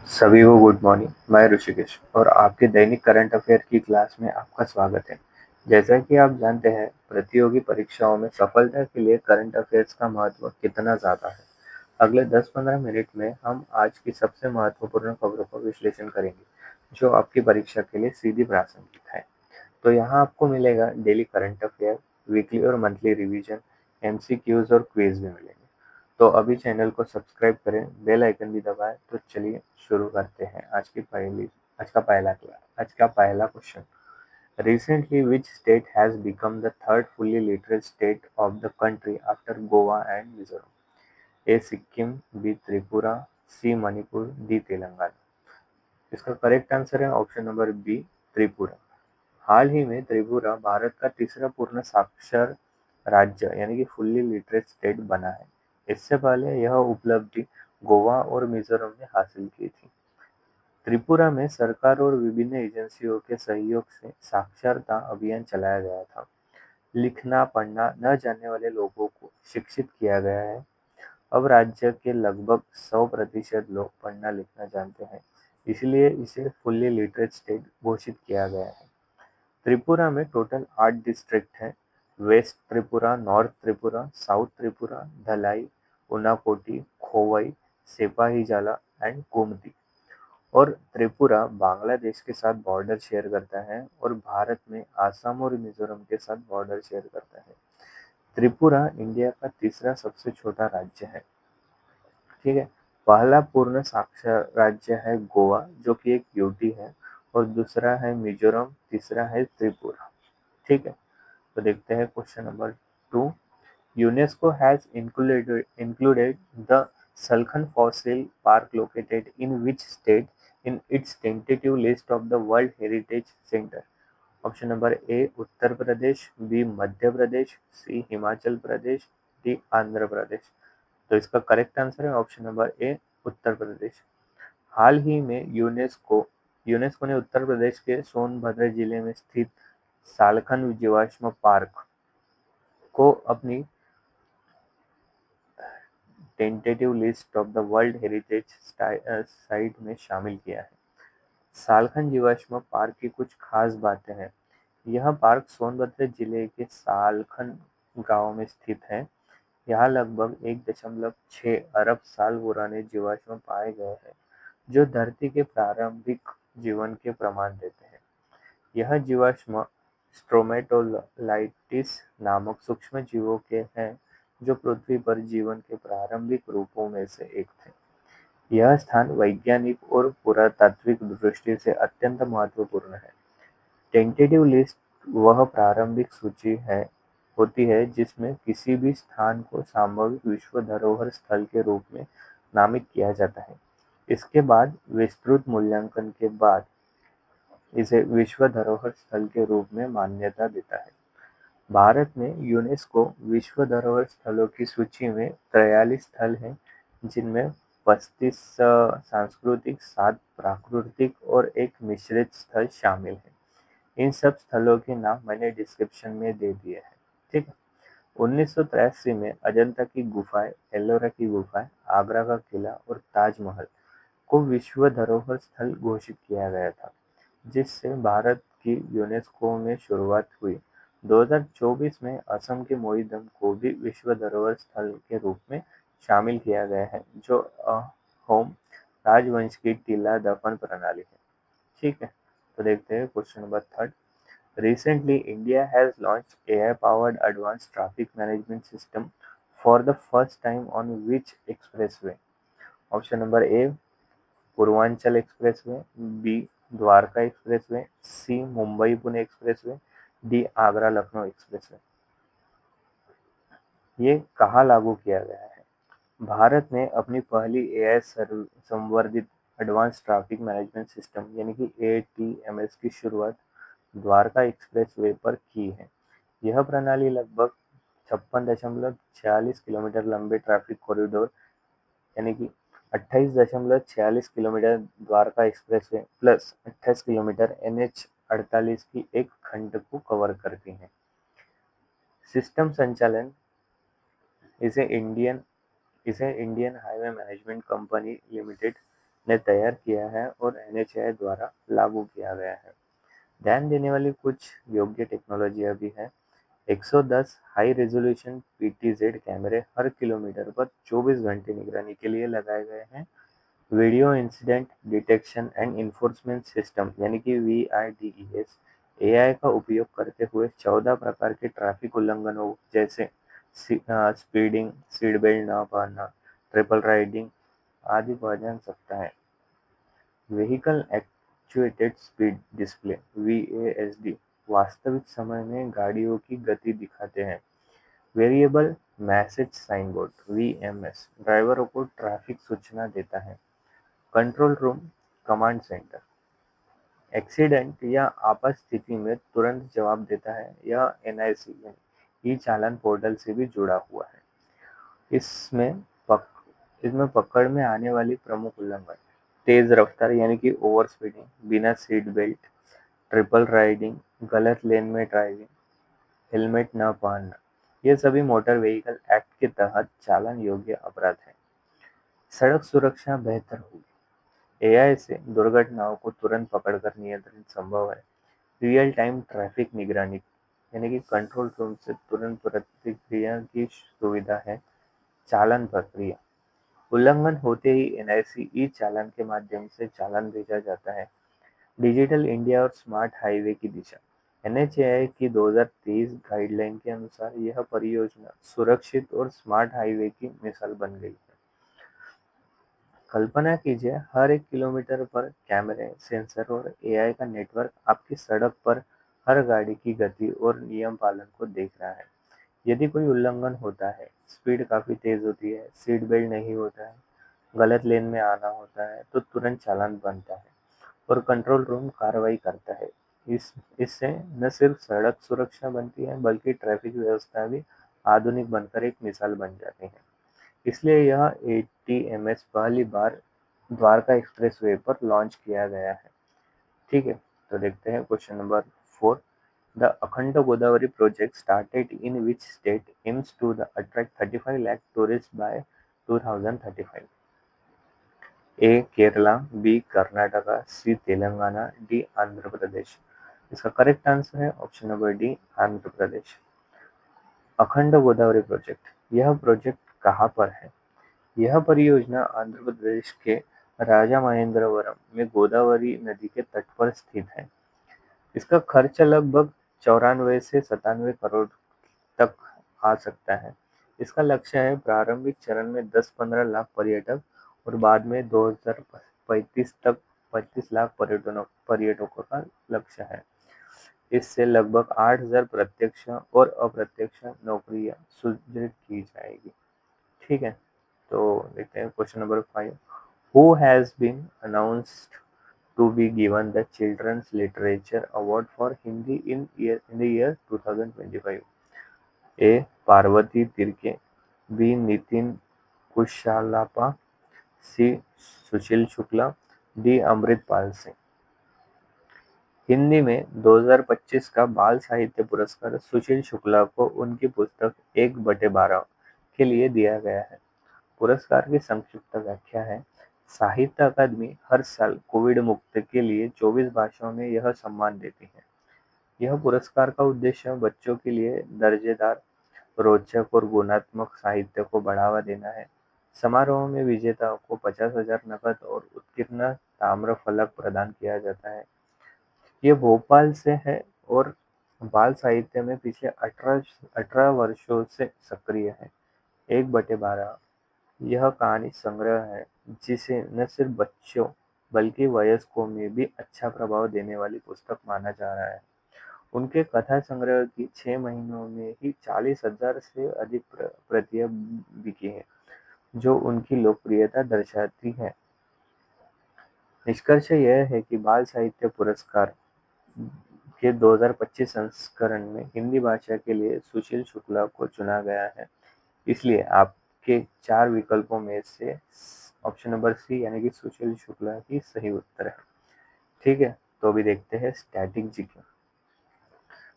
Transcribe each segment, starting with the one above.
सभी को good morning. मैं ऋषिकेश और आपके दैनिक करंट अफेयर की क्लास में आपका स्वागत है। जैसा कि आप जानते हैं, प्रतियोगी परीक्षाओं में सफलता के लिए करंट अफेयर्स का महत्व कितना ज़्यादा है। अगले 10-15 मिनट में हम आज की सबसे महत्वपूर्ण खबरों का विश्लेषण करेंगे, जो आपकी परीक्षा के लिए सीधी प्रासंगिक है। तो यहाँ आपको मिलेगा डेली करंट अफेयर, वीकली और मंथली रिवीजन, एमसीक्यूज और क्विज भी मिलेंगे। तो अभी चैनल को सब्सक्राइब करें, बेल आइकन भी दबाएं। तो चलिए शुरू करते हैं आज का पहला question. Recently, which state has become the third fully literate state of the country after Goa and Mizoram? A. Sikkim, B Tripura, C Manipur, D Telangana. इसका करेक्ट आंसर है ऑप्शन नंबर बी, त्रिपुरा। हाल ही में त्रिपुरा भारत का तीसरा पूर्ण साक्षर राज्य यानी कि फुल्ली लिटरेट स्टेट बना है। इससे पहले यह उपलब्धि गोवा और मिजोरम ने हासिल की थी। त्रिपुरा में सरकार और विभिन्न एजेंसियों के सहयोग से साक्षरता अभियान चलाया गया था। लिखना पढ़ना न जानने वाले लोगों को शिक्षित किया गया है। अब राज्य के लगभग 100% लोग पढ़ना लिखना जानते हैं, इसलिए इसे फुल्ली लिटरेट स्टेट घोषित किया गया है। त्रिपुरा में टोटल 8 डिस्ट्रिक्ट हैं। West Tripura, north Tripura, south Tripura, Dhalai, Unakoti, Khowai, Sepahijala and Gomati. और त्रिपुरा बांग्लादेश के साथ बॉर्डर शेयर करता है और भारत में आसाम और मिजोरम के साथ बॉर्डर शेयर करता है। त्रिपुरा इंडिया का तीसरा सबसे छोटा राज्य है। ठीक है। पहला पूर्ण साक्षर राज्य है गोवा, जो कि एक यूटी है, और दूसरा है मिजोरम, तीसरा है त्रिपुरा। ठीक है। तो देखते हैं question number 2। UNESCO has included the Salkhan Fossil Park located in which state in its tentative list of the World Heritage Center? Option number A Uttar Pradesh, B Madhya Pradesh, C Himachal Pradesh, D Andhra Pradesh. तो इसका करेक्ट आंसर है option number A, Uttar Pradesh. हाल ही में UNESCO ने उत्तर प्रदेश के सोनभद्र जिले में स्थित सालखन जीवाश्म पार्क को अपनी tentative list of the world heritage site में शामिल किया है। सालखन जीवाश्म पार्क की कुछ खास बातें हैं। यह पार्क सोनभद्र जिले के सालखन गांव में स्थित है। यहाँ लगभग 1.6 अरब साल पुराने जीवाश्म पाए गए हैं, जो धरती के प्रारंभिक जीवन के प्रमाण देते हैं। यह जीवाश्म स्ट्रोमेटोलाइटिस नामक सूक्ष्म जीवों के हैं, जो पृथ्वी पर जीवन के प्रारंभिक रूपों में से एक थे। यह स्थान वैज्ञानिक और पुरातात्विक दृष्टि से अत्यंत महत्वपूर्ण है। टेंटेटिव लिस्ट वह प्रारंभिक सूची होती है जिसमें किसी भी स्थान को संभावित विश्व धरोहर स्थल के रूप में नामित किया जाता है। इसके बाद विस्तृत मूल्यांकन के बाद इसे विश्व धरोहर स्थल के रूप में मान्यता देता है। भारत में यूनेस्को विश्व धरोहर स्थलों की सूची में 43 स्थल हैं, जिनमें 35 सांस्कृतिक, 7 प्राकृतिक और एक मिश्रित स्थल शामिल है। इन सब स्थलों के नाम मैंने डिस्क्रिप्शन में दे दिए हैं। ठीक है। 1983 में अजंता की गुफाएं, एलोरा की गुफाएं, आगरा का किला और ताजमहल को विश्व धरोहर स्थल घोषित किया गया था, जिससे भारत की यूनेस्को में शुरुआत हुई। 2024 में असम के मोईदम को भी विश्व धरोहर स्थल के रूप में शामिल किया गया है, जो अहोम राजवंश की टीला दफन प्रणाली है। ठीक है। तो देखते हैं question number 3। Recently, India has launched AI-powered advanced traffic management system for the first time on which expressway? Option number A Purvanchal expressway, B Dwarka expressway, C Mumbai Pune expressway, D Agra Lucknow expressway. ये कहाँ लागू किया गया है? भारत ने अपनी पहली एआई संवर्धित एडवांस ट्रैफिक मैनेजमेंट सिस्टम यानी कि एटीएमएस की शुरुआत द्वारका एक्सप्रेसवे पर की है। यह प्रणाली लगभग 56.46 किलोमीटर लंबे ट्रैफिक कॉरिडोर यानी कि 28.46 kilometre Dwarka expressway plus 28 kilometre NH 48 की एक खंड को कवर करती है। सिस्टम संचालन इसे Indian highway management company limited ने तैयार किया है और NHAI द्वारा लागू किया गया है। ध्यान देने वाली कुछ योग्य टेक्नोलॉजियाँ भी हैं। 110 हाई रेजोल्यूशन PTZ कैमरे हर किलोमीटर पर 24 घंटे निगरानी के लिए लगाए गए हैं। Video incident detection and enforcement system यानी कि VIDES AI का उपयोग करते हुए 14 प्रकार के ट्रैफिक उल्लंघनों जैसे स्पीडिंग, सीट बेल्ट न पहनना, ट्रिपल राइडिंग आदि पहचान सकता है। Vehicle actuated speed display VASD वास्तविक समय में गाड़ियों की गति दिखाते हैं। Variable message sign board VMS ड्राइवरों को ट्रैफिक सूचना देता है। Control room command centre accident या आपात स्थिति में तुरंत जवाब देता है। यह NIC ई चालान पोर्टल से भी जुड़ा हुआ है। इसमें पक, इसमें पकड़ में आने वाली प्रमुख उल्लंघन तेज रफ्तार यानी कि ओवर स्पीडिंग, बिना सीट बेल्ट, ट्रिपल राइडिंग, गलत लेन में ड्राइविंग, हेलमेट न पहनना, ये सभी मोटर व्हीकल एक्ट के तहत चालान योग्य अपराध हैं। सड़क सुरक्षा बेहतर होगी। AI से दुर्घटनाओं को तुरंत पकड़कर नियंत्रण संभव है। रियल टाइम ट्रैफिक निगरानी यानी कि कंट्रोल रूम से तुरंत प्रतिक्रिया की सुविधा है। चालान प्रक्रिया उल्लंघन होते ही NIC ई चालान के माध्यम से चालान भेजा जाता है। डिजिटल इंडिया और स्मार्ट हाईवे की दिशा NHAI की 2023 गाइडलाइन के अनुसार यह परियोजना सुरक्षित और स्मार्ट हाईवे की मिसाल बन गई है। कल्पना कीजिए हर 1 किलोमीटर पर कैमरे, सेंसर और AI का नेटवर्क आपकी सड़क पर हर गाड़ी की गति और नियम पालन को देख रहा है। यदि कोई उल्लंघन होता है, स्पीड काफी तेज होती है, सीट बेल्ट नहीं होता है, गलत लेन में आना होता है, तो तुरंत चालान बनता है और कंट्रोल रूम कार्रवाई करता है। इससे न सिर्फ सड़क सुरक्षा बनती है बल्कि ट्रैफिक व्यवस्था भी आधुनिक बनकर एक मिसाल बन जाती है। इसलिए यह ATMS पहली बार द्वारका एक्सप्रेसवे पर लॉन्च किया गया है। ठीक है, तो देखते हैं question number 4। The Akhand Godavari project started in which state aims to the attract 35 lakh tourist by 2035? A Kerala, B Karnataka, C Telangana, D Andhra Pradesh. इसका करेक्ट आंसर है option number D Andhra Pradesh. Akhand Godavari project, यह प्रोजेक्ट कहाँ पर है? यह परियोजना आंध्र प्रदेश के राजा महेंद्रवरम में गोदावरी नदी के तट पर स्थित है। इसका खर्च लगभग 94 से 97 करोड़ तक आ सकता है। इसका लक्ष्य है प्रारंभिक चरण में 10-15 लाख पर्यटक और बाद में 2035 तक 25 लाख पर्यटकों का लक्ष्य है। इससे लगभग 8,000 प्रत्यक्ष और अप्रत्यक्ष नौकरियां सृजित की जाएगी। ठीक है, तो देखते हैं question number 5। Who has been announced to be given the Children's Literature Award for Hindi in the year 2025? A. Parvati Tirkey, B. Nitin Kushalappa, C. Sushil Shukla, D. Amritpal Singh. Hindi में 2025 का बाल साहित्य पुरस्कार सुशील शुक्ला को उनकी पुस्तक 1/12 के लिए दिया गया है। पुरस्कार की संक्षिप्त व्याख्या है, साहित्य अकादमी हर साल कोविड मुक्त के लिए 24 भाषाओं में यह सम्मान देती है। यह पुरस्कार का उद्देश्य बच्चों के लिए दर्जेदार, रोचक और गुणात्मक साहित्य को बढ़ावा देना है। समारोह में विजेताओं को 50,000 नकद और उत्कीर्ण ताम्र फलक प्रदान किया जाता है। ये भोपाल से है और बाल साहित्य में पिछले 18 वर्षों से सक्रिय है। 1/12 यह कहानी संग्रह है जिसे न सिर्फ बच्चों बल्कि वयस्कों में भी अच्छा प्रभाव देने वाली पुस्तक माना जा रहा है। उनके कथा संग्रह की 6 महीनों में ही 40,000 से अधिक प्रतियां बिकी हैं, जो उनकी लोकप्रियता दर्शाती है। निष्कर्ष यह है कि बाल साहित्य पुरस्कार के 2025 संस्करण में हिंदी भाषा के लिए सुशील शुक्ला को चुना गया है। इसलिए आपके 4 विकल्पों में से ऑप्शन नंबर सी यानी कि सुशील शुक्ला ही सही उत्तर है। ठीक है, तो अभी देखते हैं static GK.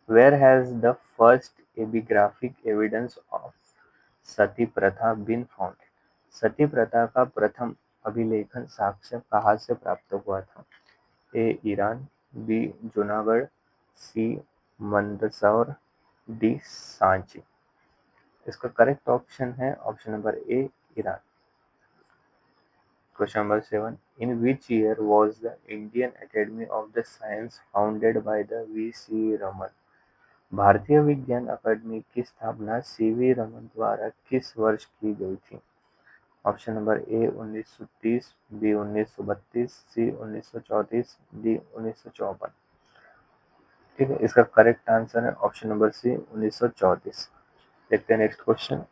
Where has the first epigraphic evidence of sati pratha been found? सती प्रथा का प्रथम अभिलेखन साक्ष्य कहाँ से प्राप्त हुआ था? A. Iran, B. Junagadh, C. Mandsaur, D. Sanchi. इसका करेक्ट ऑप्शन है option number A, Iran. Question number 7. In which year was the Indian Academy of the Science founded by the V.C. Raman? भारतीय विज्ञान अकादमी की स्थापना सीवी रमन द्वारा किस वर्ष की गई थी? Option number A 1930, B 1932, C 1934, D 1954। ठीक है, इसका करेक्ट आंसर है ऑप्शन नंबर सी 1934। देखते हैं next question.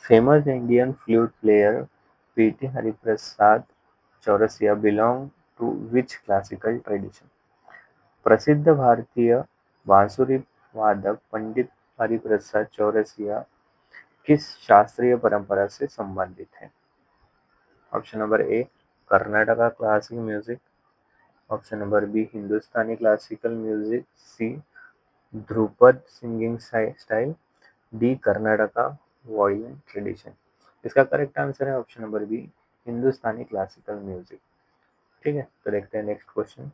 Famous Indian flute player PT Hariprasad Chaurasia belong to which classical tradition? प्रसिद्ध भारतीय बांसुरी वादक पंडित हरिप्रसाद चौरसिया किस शास्त्रीय परंपरा से संबंधित है? Option number A Karnataka classic music, option number B Hindustani classical music, C Dhrupad singing style, D Karnataka violin tradition. इसका करेक्ट आंसर है option number B Hindustani classical music. ठीक है, तो देखते हैं next question.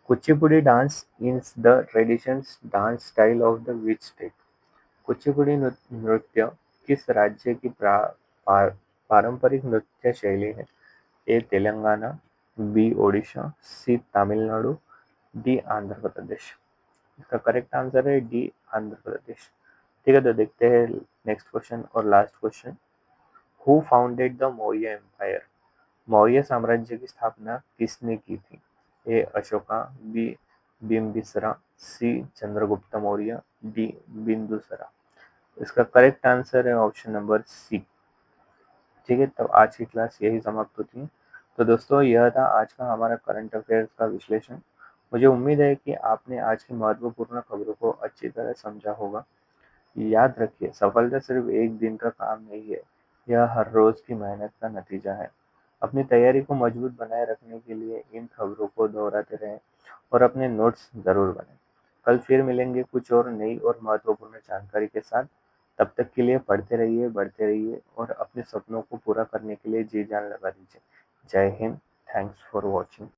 Kuchipudi dance is the traditional dance style of the which state? Kuchipudi नृत्य किस राज्य की पारंपरिक नृत्य शैली है? A Telangana, B Odisha, C Tamil Nadu, D Andhra Pradesh. इसका करेक्ट आंसर है डी आंध्र प्रदेश। ठीक है, तो देखते हैं नेक्स्ट क्वेश्चन और last question. Who founded the Maurya empire? Maurya साम्राज्य की स्थापना किसने की थी? A Ashoka, B Bimbisara, C Chandragupta Maurya, D Bindusara. इसका करेक्ट आंसर है ऑप्शन नंबर सी। ठीक है, तो आज की क्लास यही समाप्त होती है। तो दोस्तों, यह था आज का हमारा करंट अफेयर्स का विश्लेषण। मुझे उम्मीद है कि आपने आज की महत्वपूर्ण खबरों को अच्छी तरह समझा होगा। याद रखिए, सफलता सिर्फ एक दिन का काम नहीं है, यह हर रोज की मेहनत का नतीजा है। अपनी तैयारी को मजबूत बनाए रखने के लिए इन खबरों को दोहराते रहें और अपने नोट्स जरूर बनाएं। कल फिर मिलेंगे कुछ और नई और महत्वपूर्ण जानकारी के साथ। तब तक के लिए पढ़ते रहिए, बढ़ते रहिए और अपने सपनों को पूरा करने के लिए जी जान लगा दीजिए। जय हिंद। Thanks for watching.